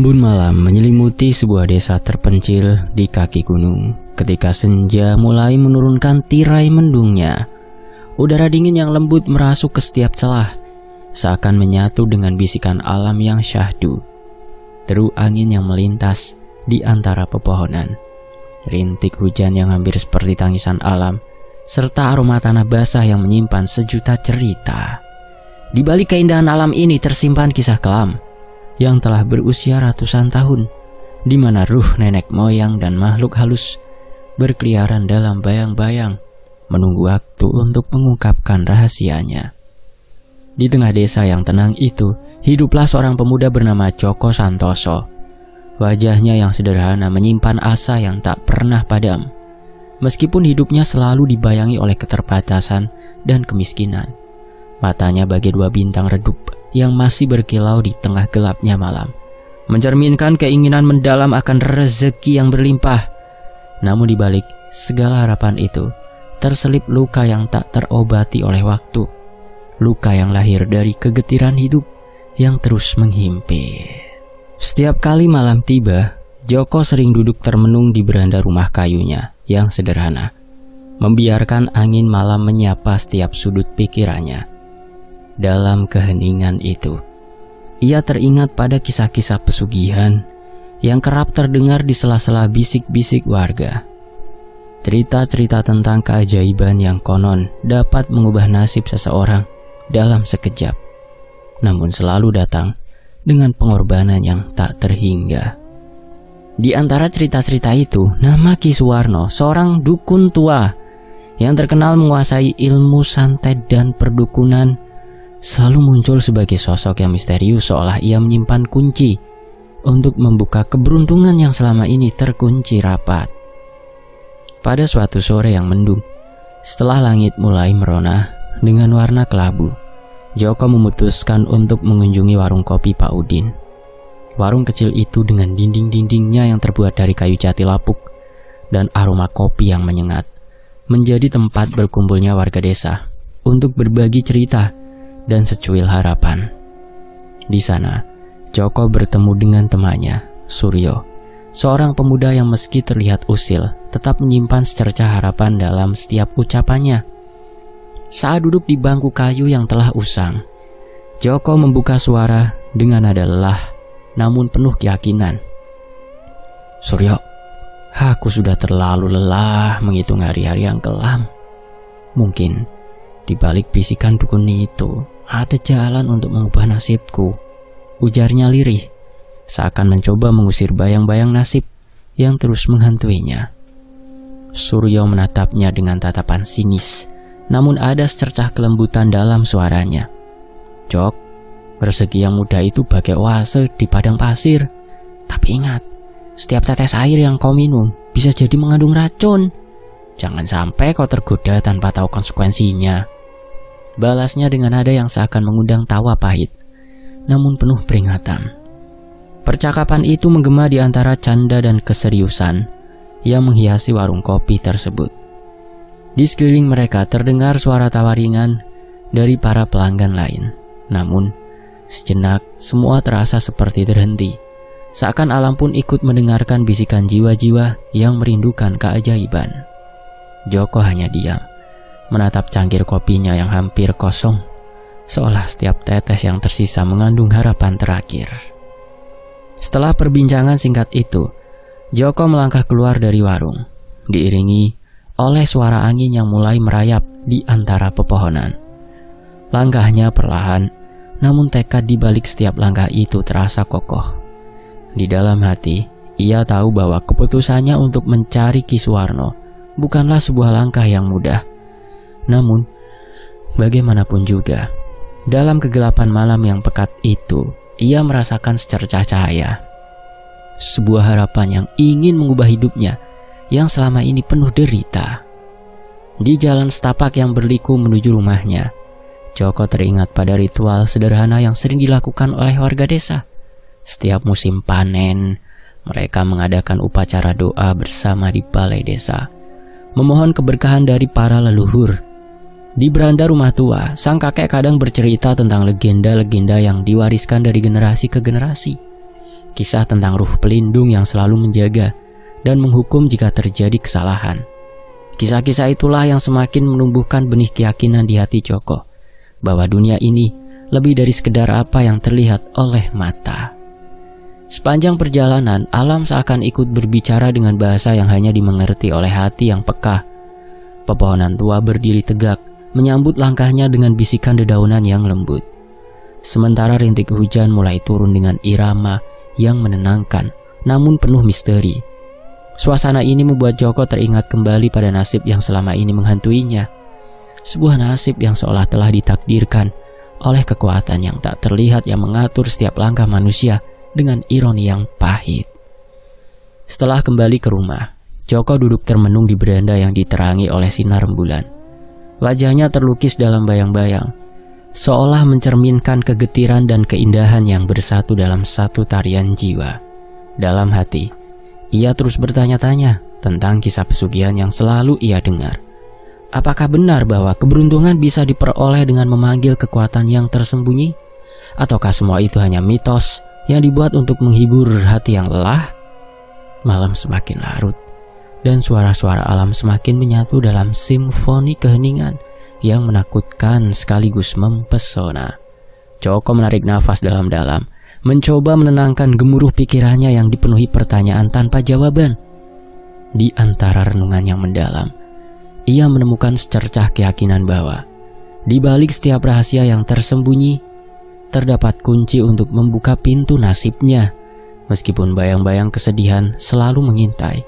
Embun malam menyelimuti sebuah desa terpencil di kaki gunung. Ketika senja mulai menurunkan tirai mendungnya, udara dingin yang lembut merasuk ke setiap celah, seakan menyatu dengan bisikan alam yang syahdu. Deru angin yang melintas di antara pepohonan, rintik hujan yang hampir seperti tangisan alam, serta aroma tanah basah yang menyimpan sejuta cerita. Di balik keindahan alam ini tersimpan kisah kelam yang telah berusia ratusan tahun, di mana ruh nenek moyang dan makhluk halus berkeliaran dalam bayang-bayang, menunggu waktu untuk mengungkapkan rahasianya. Di tengah desa yang tenang itu, hiduplah seorang pemuda bernama Djoko Santoso. Wajahnya yang sederhana menyimpan asa yang tak pernah padam, meskipun hidupnya selalu dibayangi oleh keterbatasan dan kemiskinan. Matanya bagai dua bintang redup yang masih berkilau di tengah gelapnya malam, mencerminkan keinginan mendalam akan rezeki yang berlimpah. Namun di balik segala harapan itu, terselip luka yang tak terobati oleh waktu. Luka yang lahir dari kegetiran hidup yang terus menghimpit. Setiap kali malam tiba, Djoko sering duduk termenung di beranda rumah kayunya yang sederhana, membiarkan angin malam menyapa setiap sudut pikirannya. Dalam keheningan itu, ia teringat pada kisah-kisah pesugihan yang kerap terdengar di sela-sela bisik-bisik warga. Cerita-cerita tentang keajaiban yang konon dapat mengubah nasib seseorang dalam sekejap, namun selalu datang dengan pengorbanan yang tak terhingga. Di antara cerita-cerita itu, nama Ki Suwarno, seorang dukun tua yang terkenal menguasai ilmu santet dan perdukunan, selalu muncul sebagai sosok yang misterius, seolah ia menyimpan kunci untuk membuka keberuntungan yang selama ini terkunci rapat. Pada suatu sore yang mendung, setelah langit mulai merona dengan warna kelabu, Djoko memutuskan untuk mengunjungi warung kopi Pak Udin. Warung kecil itu dengan dinding-dindingnya yang terbuat dari kayu jati lapuk dan aroma kopi yang menyengat, menjadi tempat berkumpulnya warga desa untuk berbagi cerita dan secuil harapan. Di sana, Djoko bertemu dengan temannya, Suryo, seorang pemuda yang meski terlihat usil, tetap menyimpan secercah harapan dalam setiap ucapannya. Saat duduk di bangku kayu yang telah usang, Djoko membuka suara dengan nada lelah, namun penuh keyakinan. "Suryo, aku sudah terlalu lelah menghitung hari-hari yang kelam. Mungkin di balik bisikan dukun itu ada jalan untuk mengubah nasibku," ujarnya lirih, seakan mencoba mengusir bayang-bayang nasib yang terus menghantuinya. Suryo menatapnya dengan tatapan sinis, namun ada secercah kelembutan dalam suaranya. "Jok, rezeki yang mudah itu bagai oase di padang pasir. Tapi ingat, setiap tetes air yang kau minum bisa jadi mengandung racun. Jangan sampai kau tergoda tanpa tahu konsekuensinya," balasnya dengan nada yang seakan mengundang tawa pahit, namun penuh peringatan. Percakapan itu menggema di antara canda dan keseriusan yang menghiasi warung kopi tersebut. Di sekeliling mereka terdengar suara tawa ringan dari para pelanggan lain. Namun, sejenak semua terasa seperti terhenti, seakan alam pun ikut mendengarkan bisikan jiwa-jiwa yang merindukan keajaiban. Djoko hanya diam, menatap cangkir kopinya yang hampir kosong, seolah setiap tetes yang tersisa mengandung harapan terakhir. Setelah perbincangan singkat itu, Djoko melangkah keluar dari warung, diiringi oleh suara angin yang mulai merayap di antara pepohonan. Langkahnya perlahan, namun tekad di balik setiap langkah itu terasa kokoh. Di dalam hati, ia tahu bahwa keputusannya untuk mencari Ki Suwarno bukanlah sebuah langkah yang mudah. Namun, bagaimanapun juga, dalam kegelapan malam yang pekat itu, ia merasakan secercah cahaya. Sebuah harapan yang ingin mengubah hidupnya yang selama ini penuh derita. Di jalan setapak yang berliku menuju rumahnya, Djoko teringat pada ritual sederhana yang sering dilakukan oleh warga desa. Setiap musim panen, mereka mengadakan upacara doa bersama di balai desa, memohon keberkahan dari para leluhur. Di beranda rumah tua, sang kakek kadang bercerita tentang legenda-legenda yang diwariskan dari generasi ke generasi. Kisah tentang ruh pelindung yang selalu menjaga dan menghukum jika terjadi kesalahan. Kisah-kisah itulah yang semakin menumbuhkan benih keyakinan di hati Joko bahwa dunia ini lebih dari sekedar apa yang terlihat oleh mata. Sepanjang perjalanan, alam seakan ikut berbicara dengan bahasa yang hanya dimengerti oleh hati yang peka. Pepohonan tua berdiri tegak, menyambut langkahnya dengan bisikan dedaunan yang lembut. Sementara rintik hujan mulai turun dengan irama yang menenangkan, namun penuh misteri. Suasana ini membuat Joko teringat kembali pada nasib yang selama ini menghantuinya. Sebuah nasib yang seolah telah ditakdirkan oleh kekuatan yang tak terlihat yang mengatur setiap langkah manusia dengan ironi yang pahit. Setelah kembali ke rumah, Joko duduk termenung di beranda yang diterangi oleh sinar rembulan. Wajahnya terlukis dalam bayang-bayang, seolah mencerminkan kegetiran dan keindahan yang bersatu dalam satu tarian jiwa. Dalam hati, ia terus bertanya-tanya tentang kisah pesugihan yang selalu ia dengar. Apakah benar bahwa keberuntungan bisa diperoleh dengan memanggil kekuatan yang tersembunyi? Ataukah semua itu hanya mitos yang dibuat untuk menghibur hati yang lelah? Malam semakin larut, dan suara-suara alam semakin menyatu dalam simfoni keheningan yang menakutkan sekaligus mempesona. Joko menarik nafas dalam-dalam, mencoba menenangkan gemuruh pikirannya yang dipenuhi pertanyaan tanpa jawaban. Di antara renungan yang mendalam, ia menemukan secercah keyakinan bahwa di balik setiap rahasia yang tersembunyi, terdapat kunci untuk membuka pintu nasibnya. Meskipun bayang-bayang kesedihan selalu mengintai,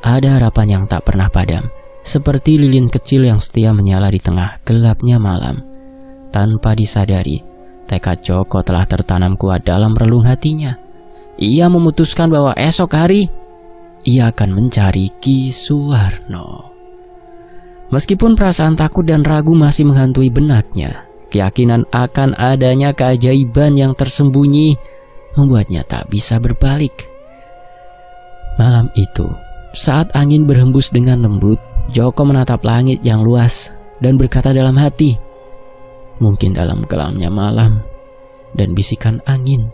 ada harapan yang tak pernah padam, seperti lilin kecil yang setia menyala di tengah gelapnya malam. Tanpa disadari, tekad Joko telah tertanam kuat dalam relung hatinya. Ia memutuskan bahwa esok hari ia akan mencari Ki Suwarno. Meskipun perasaan takut dan ragu masih menghantui benaknya, keyakinan akan adanya keajaiban yang tersembunyi membuatnya tak bisa berbalik. Malam itu, saat angin berhembus dengan lembut, Joko menatap langit yang luas dan berkata dalam hati, mungkin dalam kelamnya malam dan bisikan angin,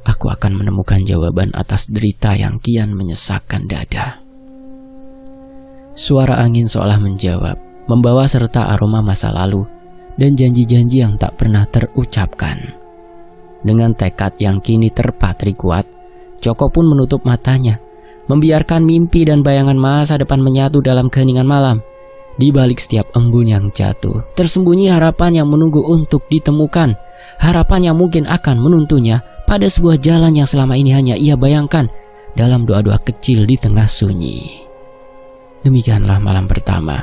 aku akan menemukan jawaban atas derita yang kian menyesakkan dada. Suara angin seolah menjawab, membawa serta aroma masa lalu dan janji-janji yang tak pernah terucapkan. Dengan tekad yang kini terpatri kuat, Joko pun menutup matanya, membiarkan mimpi dan bayangan masa depan menyatu dalam keheningan malam. Di balik setiap embun yang jatuh, tersembunyi harapan yang menunggu untuk ditemukan. Harapan yang mungkin akan menuntunnya pada sebuah jalan yang selama ini hanya ia bayangkan dalam doa-doa kecil di tengah sunyi. Demikianlah malam pertama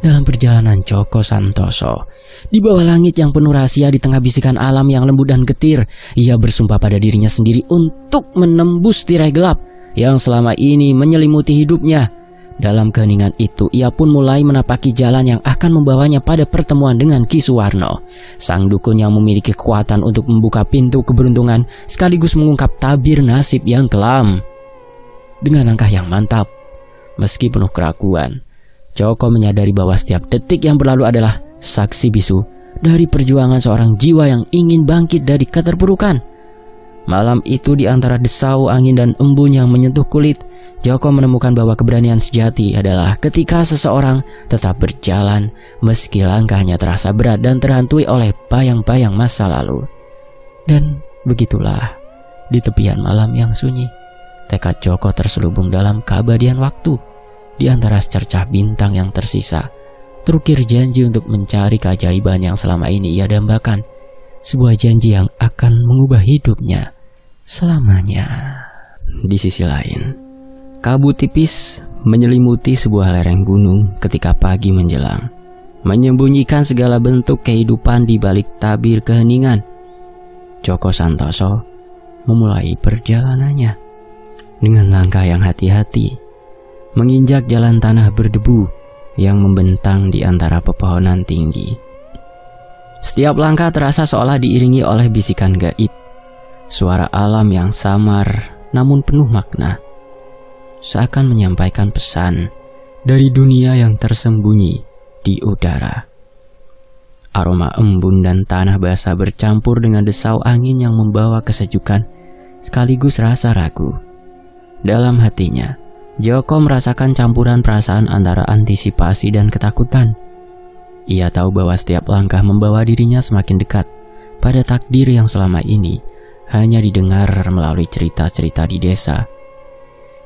dalam perjalanan Joko Santoso. Di bawah langit yang penuh rahasia, di tengah bisikan alam yang lembut dan getir, ia bersumpah pada dirinya sendiri untuk menembus tirai gelap yang selama ini menyelimuti hidupnya. Dalam keheningan itu, ia pun mulai menapaki jalan yang akan membawanya pada pertemuan dengan Ki Suwarno, sang dukun yang memiliki kekuatan untuk membuka pintu keberuntungan sekaligus mengungkap tabir nasib yang kelam. Dengan langkah yang mantap, meski penuh keraguan, Joko menyadari bahwa setiap detik yang berlalu adalah saksi bisu dari perjuangan seorang jiwa yang ingin bangkit dari keterpurukan. Malam itu, di antara desau angin dan embun yang menyentuh kulit, Joko menemukan bahwa keberanian sejati adalah ketika seseorang tetap berjalan meski langkahnya terasa berat dan terhantui oleh bayang-bayang masa lalu. Dan begitulah, di tepian malam yang sunyi, tekad Joko terselubung dalam keabadian waktu. Di antara secercah bintang yang tersisa, terukir janji untuk mencari keajaiban yang selama ini ia dambakan. Sebuah janji yang akan mengubah hidupnya selamanya. Di sisi lain, kabut tipis menyelimuti sebuah lereng gunung ketika pagi menjelang, menyembunyikan segala bentuk kehidupan di balik tabir keheningan. Joko Santoso memulai perjalanannya dengan langkah yang hati-hati, menginjak jalan tanah berdebu yang membentang di antara pepohonan tinggi. Setiap langkah terasa seolah diiringi oleh bisikan gaib, suara alam yang samar namun penuh makna, seakan menyampaikan pesan dari dunia yang tersembunyi di udara. Aroma embun dan tanah basah bercampur dengan desau angin yang membawa kesejukan sekaligus rasa ragu. Dalam hatinya, Joko merasakan campuran perasaan antara antisipasi dan ketakutan. Ia tahu bahwa setiap langkah membawa dirinya semakin dekat pada takdir yang selama ini hanya didengar melalui cerita-cerita di desa.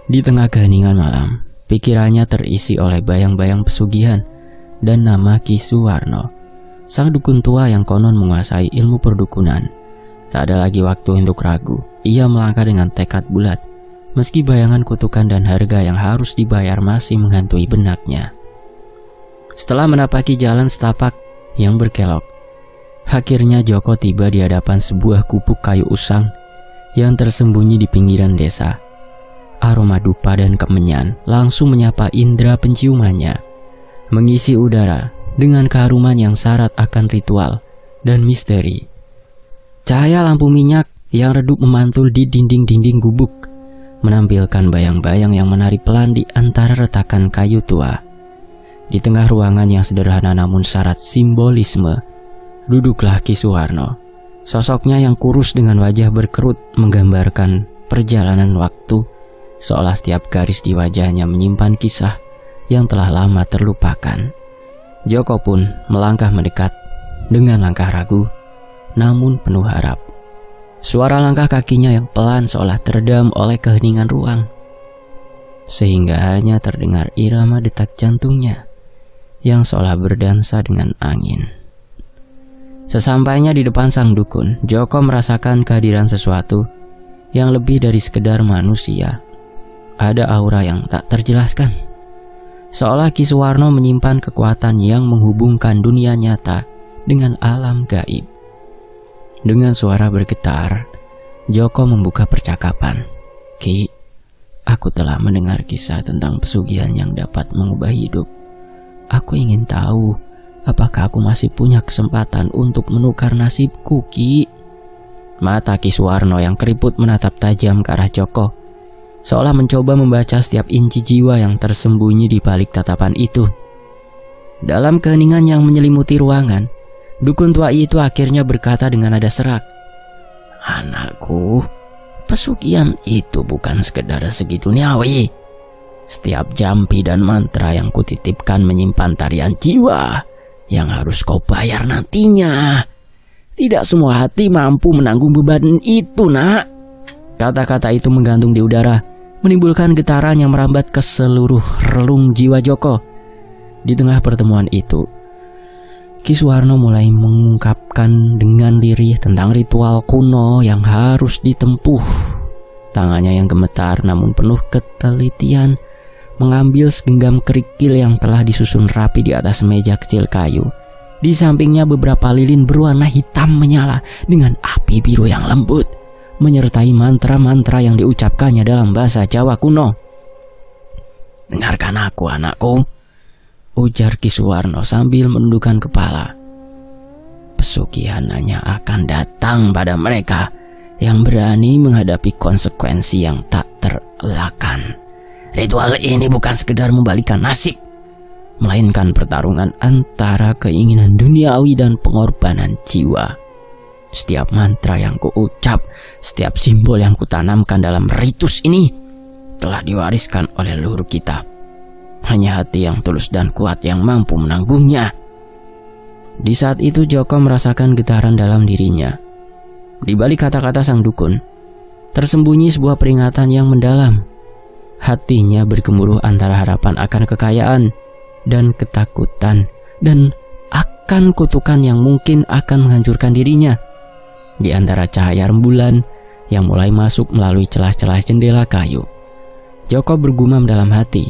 Di tengah keheningan malam, pikirannya terisi oleh bayang-bayang pesugihan dan nama Ki Suwarno, sang dukun tua yang konon menguasai ilmu perdukunan. Tak ada lagi waktu untuk ragu. Ia melangkah dengan tekad bulat, meski bayangan kutukan dan harga yang harus dibayar masih menghantui benaknya. Setelah menapaki jalan setapak yang berkelok, akhirnya Joko tiba di hadapan sebuah gubuk kayu usang yang tersembunyi di pinggiran desa. Aroma dupa dan kemenyan langsung menyapa indera penciumannya, mengisi udara dengan keharuman yang syarat akan ritual dan misteri. Cahaya lampu minyak yang redup memantul di dinding-dinding gubuk menampilkan bayang-bayang yang menari pelan di antara retakan kayu tua. Di tengah ruangan yang sederhana namun syarat simbolisme, duduklah Ki Suwarno. Sosoknya yang kurus dengan wajah berkerut menggambarkan perjalanan waktu, seolah setiap garis di wajahnya menyimpan kisah yang telah lama terlupakan. Joko pun melangkah mendekat dengan langkah ragu, namun penuh harap. Suara langkah kakinya yang pelan seolah teredam oleh keheningan ruang, sehingga hanya terdengar irama detak jantungnya yang seolah berdansa dengan angin. Sesampainya di depan sang dukun, Joko merasakan kehadiran sesuatu yang lebih dari sekedar manusia. Ada aura yang tak terjelaskan, seolah Ki Suwarno menyimpan kekuatan yang menghubungkan dunia nyata dengan alam gaib. Dengan suara bergetar, Joko membuka percakapan. Ki, aku telah mendengar kisah tentang pesugihan yang dapat mengubah hidup. Aku ingin tahu, apakah aku masih punya kesempatan untuk menukar nasibku, Ki? Mata Ki Suwarno yang keriput menatap tajam ke arah Joko, seolah mencoba membaca setiap inci jiwa yang tersembunyi di balik tatapan itu. Dalam keheningan yang menyelimuti ruangan, dukun tua itu akhirnya berkata dengan nada serak, "Anakku, pesugihan itu bukan sekedar segi duniawi. Setiap jampi dan mantra yang kutitipkan menyimpan tarian jiwa yang harus kau bayar nantinya. Tidak semua hati mampu menanggung beban itu, nak." Kata-kata itu menggantung di udara, menimbulkan getaran yang merambat ke seluruh relung jiwa Joko. Di tengah pertemuan itu, Ki Suwarno mulai mengungkapkan dengan lirih tentang ritual kuno yang harus ditempuh. Tangannya yang gemetar namun penuh ketelitian mengambil segenggam kerikil yang telah disusun rapi di atas meja kecil kayu. Di sampingnya beberapa lilin berwarna hitam menyala dengan api biru yang lembut, menyertai mantra-mantra yang diucapkannya dalam bahasa Jawa kuno. "Dengarkan aku, anakku," ujar Ki Suwarno sambil menundukkan kepala. "Pesugihan hanya akan datang pada mereka yang berani menghadapi konsekuensi yang tak terelakkan. Ritual ini bukan sekedar membalikan nasib, melainkan pertarungan antara keinginan duniawi dan pengorbanan jiwa. Setiap mantra yang kuucap, setiap simbol yang kutanamkan dalam ritus ini telah diwariskan oleh leluhur kita. Hanya hati yang tulus dan kuat yang mampu menanggungnya." Di saat itu Joko merasakan getaran dalam dirinya. Di balik kata-kata sang dukun, tersembunyi sebuah peringatan yang mendalam. Hatinya bergemuruh antara harapan akan kekayaan dan ketakutan, dan akan kutukan yang mungkin akan menghancurkan dirinya. Di antara cahaya rembulan yang mulai masuk melalui celah-celah jendela kayu, Joko bergumam dalam hati,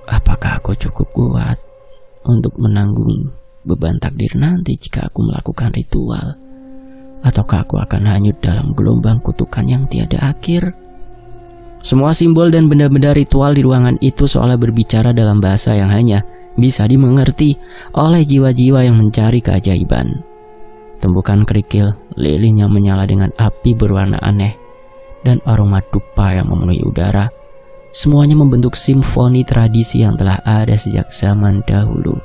"Apakah aku cukup kuat untuk menanggung beban takdir nanti jika aku melakukan ritual? Ataukah aku akan hanyut dalam gelombang kutukan yang tiada akhir?" Semua simbol dan benda-benda ritual di ruangan itu seolah berbicara dalam bahasa yang hanya bisa dimengerti oleh jiwa-jiwa yang mencari keajaiban. Tumbukan kerikil, lilin yang menyala dengan api berwarna aneh, dan aroma dupa yang memenuhi udara, semuanya membentuk simfoni tradisi yang telah ada sejak zaman dahulu.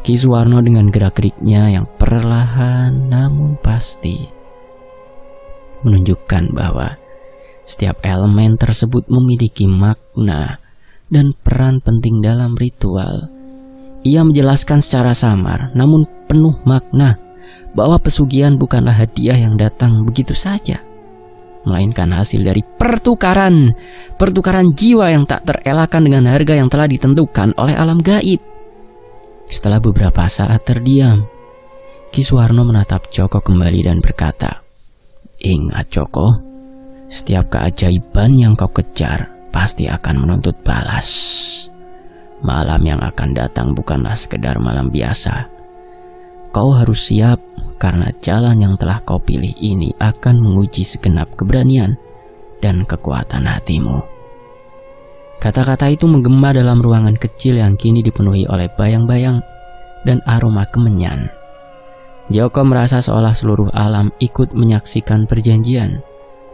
Ki Suwarno dengan gerak-geriknya yang perlahan namun pasti menunjukkan bahwa setiap elemen tersebut memiliki makna dan peran penting dalam ritual. Ia menjelaskan secara samar namun penuh makna bahwa pesugihan bukanlah hadiah yang datang begitu saja, melainkan hasil dari pertukaran jiwa yang tak terelakkan dengan harga yang telah ditentukan oleh alam gaib. Setelah beberapa saat terdiam, Ki Suwarno menatap Joko kembali dan berkata, "Ingat Joko, setiap keajaiban yang kau kejar pasti akan menuntut balas. Malam yang akan datang bukanlah sekedar malam biasa. Kau harus siap karena jalan yang telah kau pilih ini akan menguji segenap keberanian dan kekuatan hatimu." Kata-kata itu menggema dalam ruangan kecil yang kini dipenuhi oleh bayang-bayang dan aroma kemenyan. Joko merasa seolah seluruh alam ikut menyaksikan perjanjian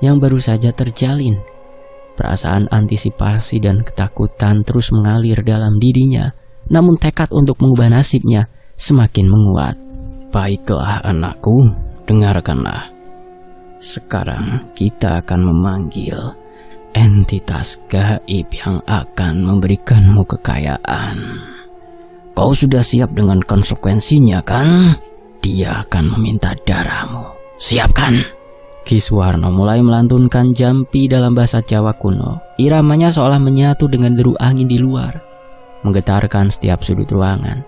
yang baru saja terjalin. Perasaan antisipasi dan ketakutan terus mengalir dalam dirinya, namun tekad untuk mengubah nasibnya semakin menguat. "Baiklah anakku, dengarkanlah. Sekarang kita akan memanggil entitas gaib yang akan memberikanmu kekayaan. Kau sudah siap dengan konsekuensinya kan? Dia akan meminta darahmu. Siap kan?" Ki Suwarno mulai melantunkan jampi dalam bahasa Jawa kuno. Iramanya seolah menyatu dengan deru angin di luar, menggetarkan setiap sudut ruangan.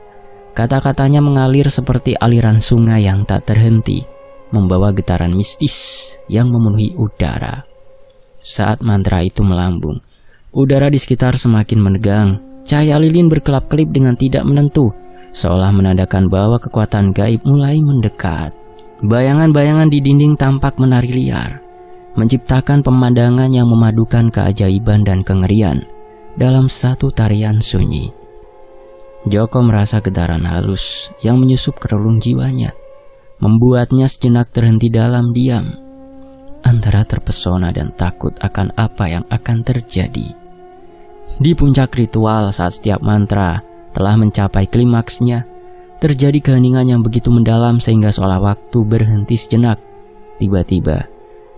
Kata-katanya mengalir seperti aliran sungai yang tak terhenti, membawa getaran mistis yang memenuhi udara. Saat mantra itu melambung, udara di sekitar semakin menegang. Cahaya lilin berkelap-kelip dengan tidak menentu, seolah menandakan bahwa kekuatan gaib mulai mendekat. Bayangan-bayangan di dinding tampak menari liar, menciptakan pemandangan yang memadukan keajaiban dan kengerian dalam satu tarian sunyi. Joko merasa getaran halus yang menyusup ke relung jiwanya, membuatnya sejenak terhenti dalam diam, antara terpesona dan takut akan apa yang akan terjadi. Di puncak ritual, saat setiap mantra telah mencapai klimaksnya, terjadi keheningan yang begitu mendalam sehingga seolah waktu berhenti sejenak. Tiba-tiba,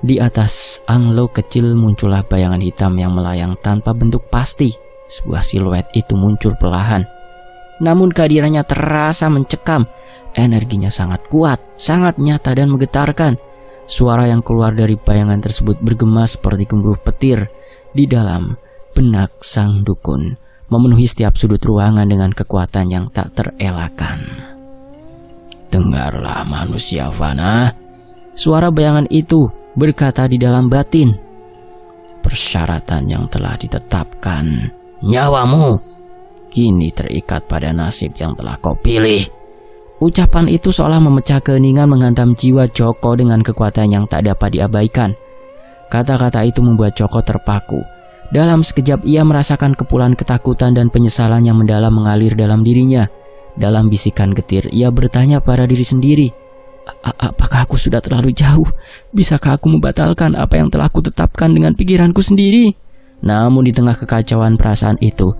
di atas anglo kecil muncullah bayangan hitam yang melayang tanpa bentuk pasti. Sebuah siluet itu muncul perlahan, namun kehadirannya terasa mencekam. Energinya sangat kuat, sangat nyata dan menggetarkan. Suara yang keluar dari bayangan tersebut bergema seperti gemuruh petir di dalam benak sang dukun, memenuhi setiap sudut ruangan dengan kekuatan yang tak terelakkan. "Dengarlah manusia fana," suara bayangan itu berkata di dalam batin. "Persyaratan yang telah ditetapkan, nyawamu kini terikat pada nasib yang telah kau pilih." Ucapan itu seolah memecah keheningan, menghantam jiwa Joko dengan kekuatan yang tak dapat diabaikan. Kata-kata itu membuat Joko terpaku. Dalam sekejap ia merasakan kepulan ketakutan dan penyesalan yang mendalam mengalir dalam dirinya. Dalam bisikan getir ia bertanya pada diri sendiri, "Apakah aku sudah terlalu jauh? Bisakah aku membatalkan apa yang telah aku tetapkan dengan pikiranku sendiri?" Namun di tengah kekacauan perasaan itu,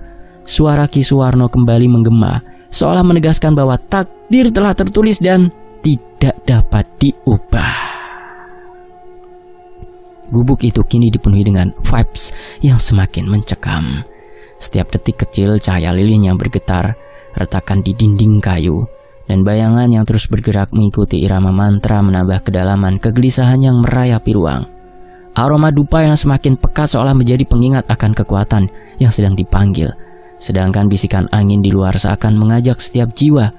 suara Ki Suwarno kembali menggema, seolah menegaskan bahwa takdir telah tertulis dan tidak dapat diubah. Gubuk itu kini dipenuhi dengan vibes yang semakin mencekam. Setiap detik kecil cahaya lilin yang bergetar, retakan di dinding kayu, dan bayangan yang terus bergerak mengikuti irama mantra menambah kedalaman kegelisahan yang merayapi ruang. Aroma dupa yang semakin pekat seolah menjadi pengingat akan kekuatan yang sedang dipanggil, sedangkan bisikan angin di luar seakan mengajak setiap jiwa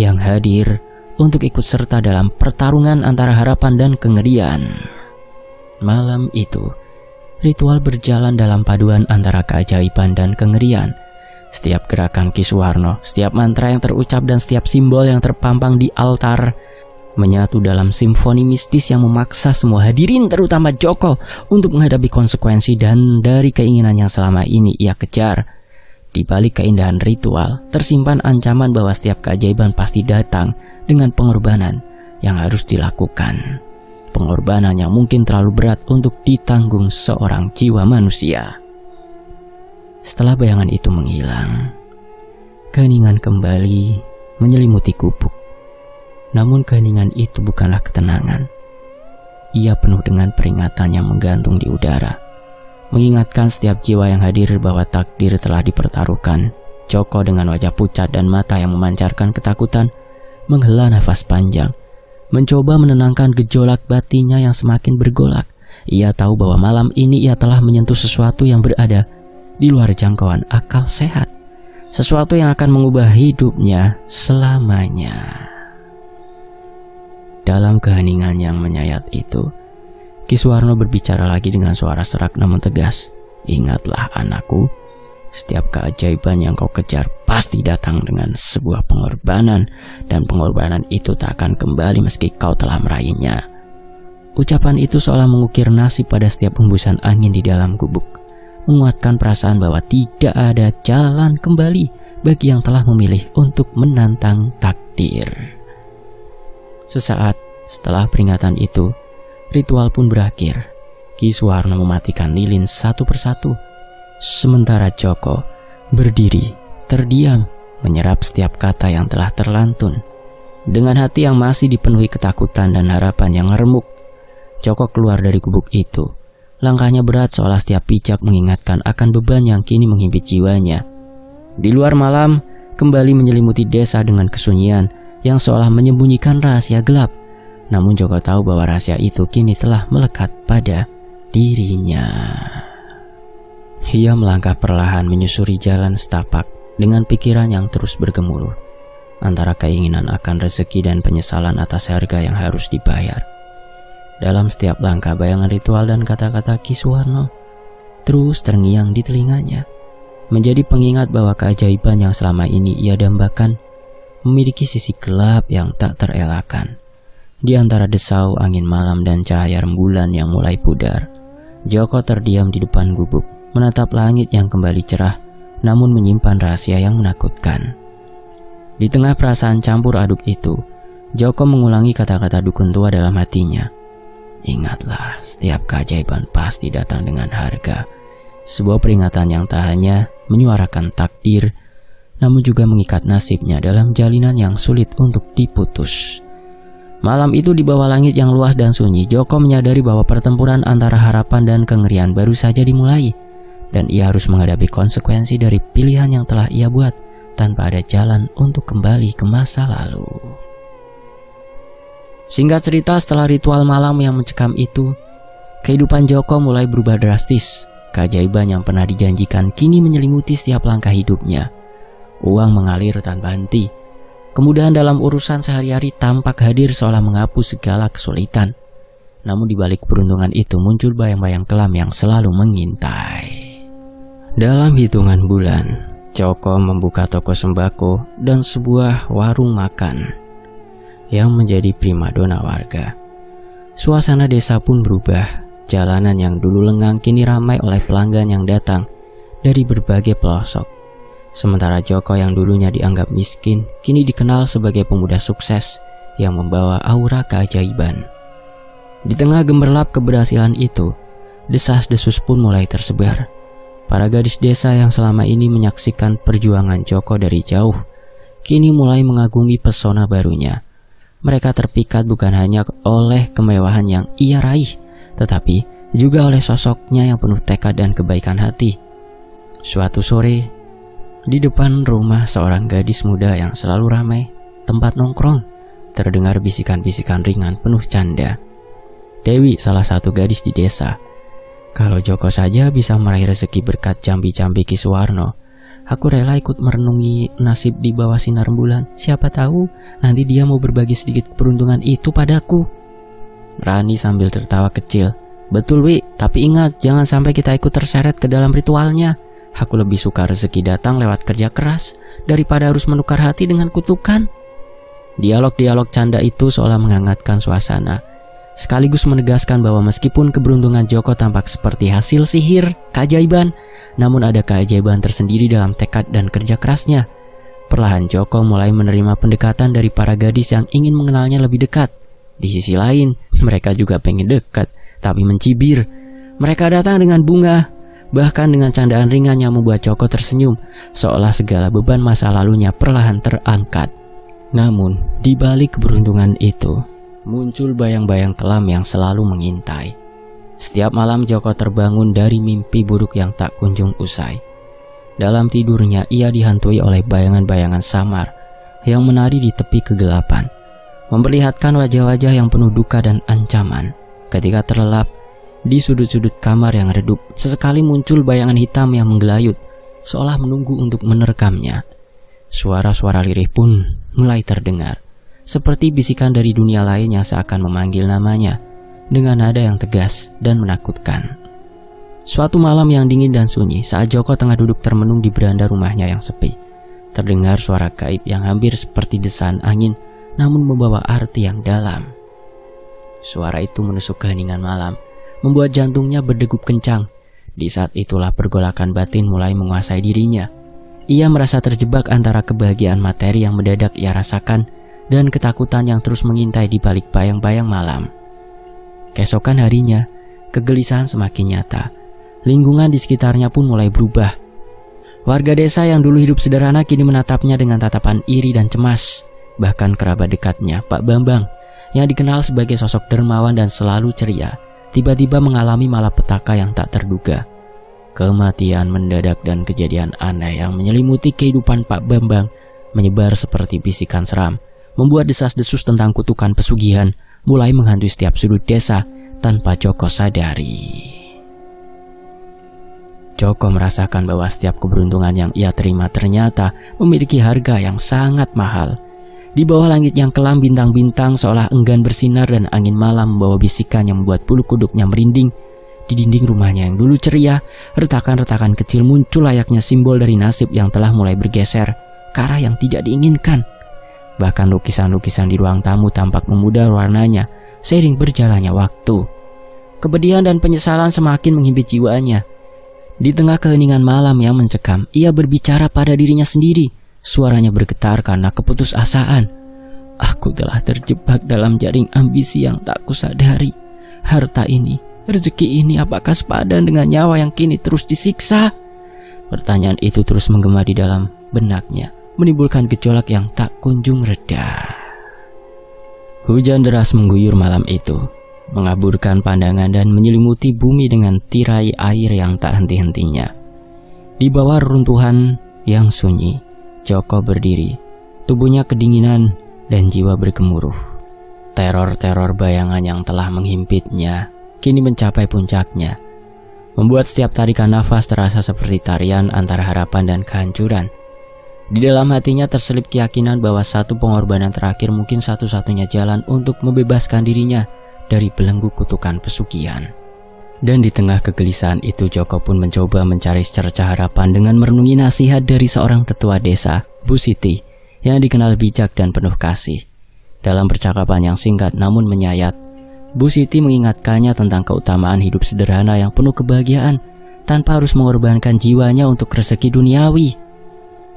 yang hadir untuk ikut serta dalam pertarungan antara harapan dan kengerian. Malam itu, ritual berjalan dalam paduan antara keajaiban dan kengerian. Setiap gerakan Ki Suwarno, setiap mantra yang terucap dan setiap simbol yang terpampang di altar menyatu dalam simfoni mistis yang memaksa semua hadirin, terutama Joko, untuk menghadapi konsekuensi dan dari keinginan yang selama ini ia kejar. Di balik keindahan ritual, tersimpan ancaman bahwa setiap keajaiban pasti datang dengan pengorbanan yang harus dilakukan. Pengorbanan yang mungkin terlalu berat untuk ditanggung seorang jiwa manusia. Setelah bayangan itu menghilang, keheningan kembali menyelimuti gubuk. Namun keheningan itu bukanlah ketenangan. ia penuh dengan peringatan yang menggantung di udara. Mengingatkan setiap jiwa yang hadir bahwa takdir telah dipertaruhkan. Joko dengan wajah pucat dan mata yang memancarkan ketakutan menghela nafas panjang, mencoba menenangkan gejolak batinnya yang semakin bergolak. Ia tahu bahwa malam ini ia telah menyentuh sesuatu yang berada di luar jangkauan akal sehat, sesuatu yang akan mengubah hidupnya selamanya. Dalam keheningan yang menyayat itu, Ki Suwarno berbicara lagi dengan suara serak namun tegas. Ingatlah anakku, setiap keajaiban yang kau kejar pasti datang dengan sebuah pengorbanan, dan pengorbanan itu tak akan kembali meski kau telah meraihnya. Ucapan itu seolah mengukir nasib pada setiap hembusan angin di dalam gubuk, menguatkan perasaan bahwa tidak ada jalan kembali bagi yang telah memilih untuk menantang takdir. Sesaat setelah peringatan itu, ritual pun berakhir. Ki Suwarno mematikan lilin satu persatu, sementara Joko berdiri, terdiam, menyerap setiap kata yang telah terlantun. Dengan hati yang masih dipenuhi ketakutan dan harapan yang remuk, Joko keluar dari gubuk itu. Langkahnya berat seolah setiap pijak mengingatkan akan beban yang kini menghimpit jiwanya. Di luar malam kembali menyelimuti desa dengan kesunyian yang seolah menyembunyikan rahasia gelap. Namun Joko tahu bahwa rahasia itu kini telah melekat pada dirinya. Ia melangkah perlahan menyusuri jalan setapak dengan pikiran yang terus bergemuruh antara keinginan akan rezeki dan penyesalan atas harga yang harus dibayar. Dalam setiap langkah, bayangan ritual dan kata-kata Ki Suwarno terus terngiang di telinganya, menjadi pengingat bahwa keajaiban yang selama ini ia dambakan memiliki sisi gelap yang tak terelakkan. Di antara desau angin malam dan cahaya rembulan yang mulai pudar, Joko terdiam di depan gubuk, menatap langit yang kembali cerah, namun menyimpan rahasia yang menakutkan. Di tengah perasaan campur aduk itu, Joko mengulangi kata-kata dukun tua dalam hatinya. Ingatlah, setiap keajaiban pasti datang dengan harga. Sebuah peringatan yang tak hanya menyuarakan takdir, namun juga mengikat nasibnya dalam jalinan yang sulit untuk diputus. Malam itu di bawah langit yang luas dan sunyi, Joko menyadari bahwa pertempuran antara harapan dan kengerian baru saja dimulai, dan ia harus menghadapi konsekuensi dari pilihan yang telah ia buat tanpa ada jalan untuk kembali ke masa lalu. Singkat cerita, setelah ritual malam yang mencekam itu, kehidupan Joko mulai berubah drastis. Keajaiban yang pernah dijanjikan kini menyelimuti setiap langkah hidupnya. Uang mengalir tanpa henti. Kemudahan dalam urusan sehari-hari tampak hadir seolah menghapus segala kesulitan. Namun di balik keberuntungan itu muncul bayang-bayang kelam yang selalu mengintai. Dalam hitungan bulan, Joko membuka toko sembako dan sebuah warung makan yang menjadi primadona warga. Suasana desa pun berubah. Jalanan yang dulu lengang kini ramai oleh pelanggan yang datang dari berbagai pelosok. Sementara Joko yang dulunya dianggap miskin, kini dikenal sebagai pemuda sukses yang membawa aura keajaiban. Di tengah gemerlap keberhasilan itu, desas-desus pun mulai tersebar. Para gadis desa yang selama ini menyaksikan perjuangan Joko dari jauh, kini mulai mengagumi pesona barunya. Mereka terpikat bukan hanya oleh kemewahan yang ia raih, tetapi juga oleh sosoknya yang penuh tekad dan kebaikan hati. Suatu sore, di depan rumah seorang gadis muda yang selalu ramai tempat nongkrong, terdengar bisikan-bisikan ringan penuh canda. Dewi, salah satu gadis di desa. Kalau Joko saja bisa meraih rezeki berkat jambi-jambi Ki Suwarno, aku rela ikut merenungi nasib di bawah sinar rembulan. Siapa tahu nanti dia mau berbagi sedikit keberuntungan itu padaku. Rani sambil tertawa kecil. Betul Wi, tapi ingat jangan sampai kita ikut terseret ke dalam ritualnya. Aku lebih suka rezeki datang lewat kerja keras daripada harus menukar hati dengan kutukan. Dialog-dialog canda itu seolah menghangatkan suasana, sekaligus menegaskan bahwa meskipun keberuntungan Joko tampak seperti hasil sihir, keajaiban, namun ada keajaiban tersendiri dalam tekad dan kerja kerasnya. Perlahan Joko mulai menerima pendekatan dari para gadis yang ingin mengenalnya lebih dekat. Di sisi lain, mereka juga pengen dekat, tapi mencibir. Mereka datang dengan bunga, bahkan dengan candaan ringan yang membuat Joko tersenyum, seolah segala beban masa lalunya perlahan terangkat. Namun, di balik keberuntungan itu, muncul bayang-bayang kelam yang selalu mengintai. Setiap malam Joko terbangun dari mimpi buruk yang tak kunjung usai. Dalam tidurnya ia dihantui oleh bayangan-bayangan samar yang menari di tepi kegelapan, memperlihatkan wajah-wajah yang penuh duka dan ancaman. Ketika terlelap di sudut-sudut kamar yang redup, sesekali muncul bayangan hitam yang menggelayut, seolah menunggu untuk menerkamnya. Suara-suara lirih pun mulai terdengar, seperti bisikan dari dunia lain yang seakan memanggil namanya dengan nada yang tegas dan menakutkan. Suatu malam yang dingin dan sunyi, saat Joko tengah duduk termenung di beranda rumahnya yang sepi, terdengar suara gaib yang hampir seperti desahan angin, namun membawa arti yang dalam. Suara itu menusuk keheningan malam, membuat jantungnya berdegup kencang. Di saat itulah pergolakan batin mulai menguasai dirinya. Ia merasa terjebak antara kebahagiaan materi yang mendadak ia rasakan dan ketakutan yang terus mengintai di balik bayang-bayang malam. Keesokan harinya, kegelisahan semakin nyata. Lingkungan di sekitarnya pun mulai berubah. Warga desa yang dulu hidup sederhana kini menatapnya dengan tatapan iri dan cemas. Bahkan kerabat dekatnya, Pak Bambang, yang dikenal sebagai sosok dermawan dan selalu ceria, tiba-tiba mengalami malapetaka yang tak terduga. Kematian mendadak dan kejadian aneh yang menyelimuti kehidupan Pak Bambang menyebar seperti bisikan seram, membuat desas-desus tentang kutukan pesugihan mulai menghantui setiap sudut desa tanpa Joko sadari. Joko merasakan bahwa setiap keberuntungan yang ia terima ternyata memiliki harga yang sangat mahal. Di bawah langit yang kelam, bintang-bintang seolah enggan bersinar dan angin malam membawa bisikan yang membuat bulu kuduknya merinding. Di dinding rumahnya yang dulu ceria, retakan-retakan kecil muncul layaknya simbol dari nasib yang telah mulai bergeser ke arah yang tidak diinginkan. Bahkan lukisan-lukisan di ruang tamu tampak memudar warnanya seiring berjalannya waktu. Kepedihan dan penyesalan semakin menghimpit jiwanya. Di tengah keheningan malam yang mencekam, ia berbicara pada dirinya sendiri. Suaranya bergetar karena keputusasaan. Aku telah terjebak dalam jaring ambisi yang tak kusadari. Harta ini, rezeki ini apakah sepadan dengan nyawa yang kini terus disiksa? Pertanyaan itu terus menggema di dalam benaknya, menimbulkan gejolak yang tak kunjung reda. Hujan deras mengguyur malam itu, mengaburkan pandangan dan menyelimuti bumi dengan tirai air yang tak henti-hentinya. Di bawah runtuhan yang sunyi, Joko berdiri, tubuhnya kedinginan dan jiwa bergemuruh. Teror-teror bayangan yang telah menghimpitnya kini mencapai puncaknya, membuat setiap tarikan nafas terasa seperti tarian antara harapan dan kehancuran. Di dalam hatinya terselip keyakinan bahwa satu pengorbanan terakhir mungkin satu-satunya jalan untuk membebaskan dirinya dari belenggu kutukan pesugihan. Dan di tengah kegelisahan itu, Joko pun mencoba mencari secercah harapan dengan merenungi nasihat dari seorang tetua desa, Bu Siti, yang dikenal bijak dan penuh kasih. Dalam percakapan yang singkat namun menyayat, Bu Siti mengingatkannya tentang keutamaan hidup sederhana yang penuh kebahagiaan tanpa harus mengorbankan jiwanya untuk rezeki duniawi.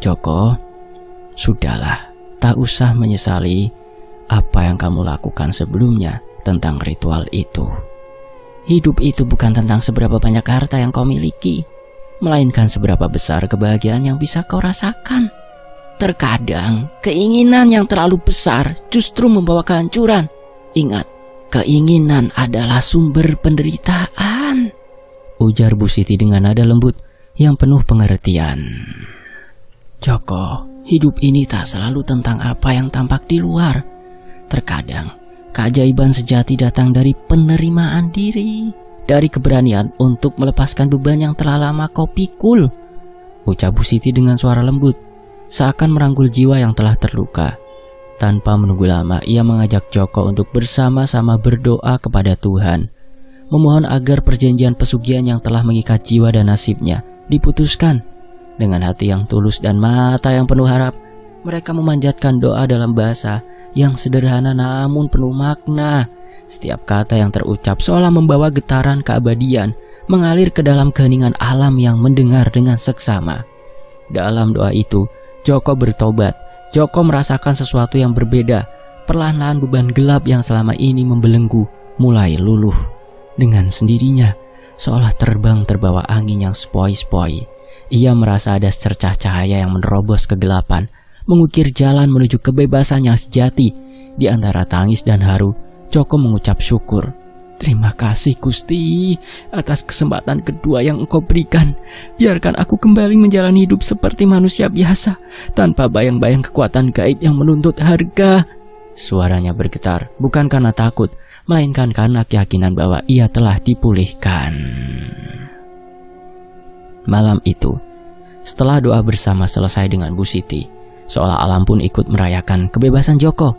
Joko, sudahlah, tak usah menyesali apa yang kamu lakukan sebelumnya tentang ritual itu. Hidup itu bukan tentang seberapa banyak harta yang kau miliki, melainkan seberapa besar kebahagiaan yang bisa kau rasakan. Terkadang, keinginan yang terlalu besar justru membawa kehancuran. Ingat, keinginan adalah sumber penderitaan, ujar Bu Siti dengan nada lembut yang penuh pengertian. Joko, hidup ini tak selalu tentang apa yang tampak di luar. Terkadang, keajaiban sejati datang dari penerimaan diri, dari keberanian untuk melepaskan beban yang telah lama kau pikul, ucap Bu Siti dengan suara lembut, seakan merangkul jiwa yang telah terluka. Tanpa menunggu lama, ia mengajak Joko untuk bersama-sama berdoa kepada Tuhan, memohon agar perjanjian pesugihan yang telah mengikat jiwa dan nasibnya diputuskan. Dengan hati yang tulus dan mata yang penuh harap, mereka memanjatkan doa dalam bahasa yang sederhana namun penuh makna. Setiap kata yang terucap seolah membawa getaran keabadian mengalir ke dalam keheningan alam yang mendengar dengan seksama. Dalam doa itu, Joko bertobat. Joko merasakan sesuatu yang berbeda. Perlahan-lahan beban gelap yang selama ini membelenggu mulai luluh. Dengan sendirinya, seolah terbang terbawa angin yang sepoi-sepoi. Ia merasa ada secercah cahaya yang menerobos kegelapan, mengukir jalan menuju kebebasan yang sejati. Di antara tangis dan haru, Joko mengucap syukur. Terima kasih Gusti atas kesempatan kedua yang Engkau berikan. Biarkan aku kembali menjalani hidup seperti manusia biasa, tanpa bayang-bayang kekuatan gaib yang menuntut harga. Suaranya bergetar, bukan karena takut, melainkan karena keyakinan bahwa ia telah dipulihkan. Malam itu, setelah doa bersama selesai dengan Bu Siti, seolah alam pun ikut merayakan kebebasan Joko.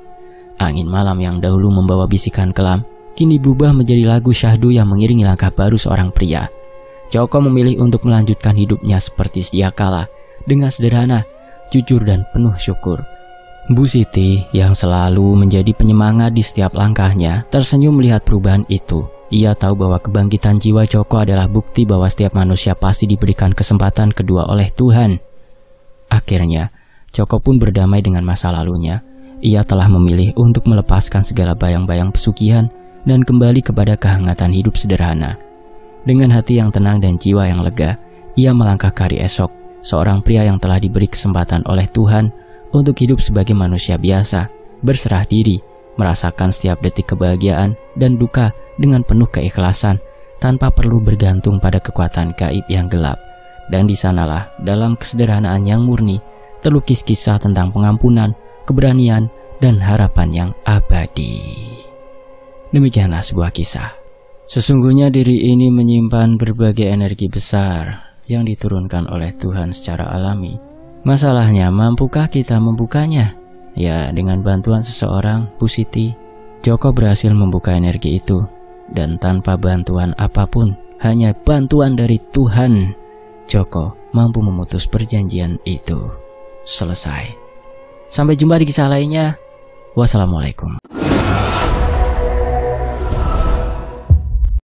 Angin malam yang dahulu membawa bisikan kelam, kini berubah menjadi lagu syahdu yang mengiringi langkah baru seorang pria. Joko memilih untuk melanjutkan hidupnya seperti sedia kala, dengan sederhana, jujur dan penuh syukur. Bu Siti yang selalu menjadi penyemangat di setiap langkahnya tersenyum melihat perubahan itu. Ia tahu bahwa kebangkitan jiwa Joko adalah bukti bahwa setiap manusia pasti diberikan kesempatan kedua oleh Tuhan. Akhirnya, Joko pun berdamai dengan masa lalunya. Ia telah memilih untuk melepaskan segala bayang-bayang pesugihan dan kembali kepada kehangatan hidup sederhana. Dengan hati yang tenang dan jiwa yang lega, ia melangkah ke hari esok, seorang pria yang telah diberi kesempatan oleh Tuhan untuk hidup sebagai manusia biasa, berserah diri, merasakan setiap detik kebahagiaan dan duka dengan penuh keikhlasan, tanpa perlu bergantung pada kekuatan gaib yang gelap. Dan di sanalah, dalam kesederhanaan yang murni, terlukis kisah tentang pengampunan, keberanian, dan harapan yang abadi. Demikianlah sebuah kisah. Sesungguhnya diri ini menyimpan berbagai energi besar yang diturunkan oleh Tuhan secara alami. Masalahnya, mampukah kita membukanya? Ya, dengan bantuan seseorang, Bu Siti, Joko berhasil membuka energi itu. Dan tanpa bantuan apapun, hanya bantuan dari Tuhan, Joko mampu memutus perjanjian itu. Selesai. Sampai jumpa di kisah lainnya. Wassalamualaikum.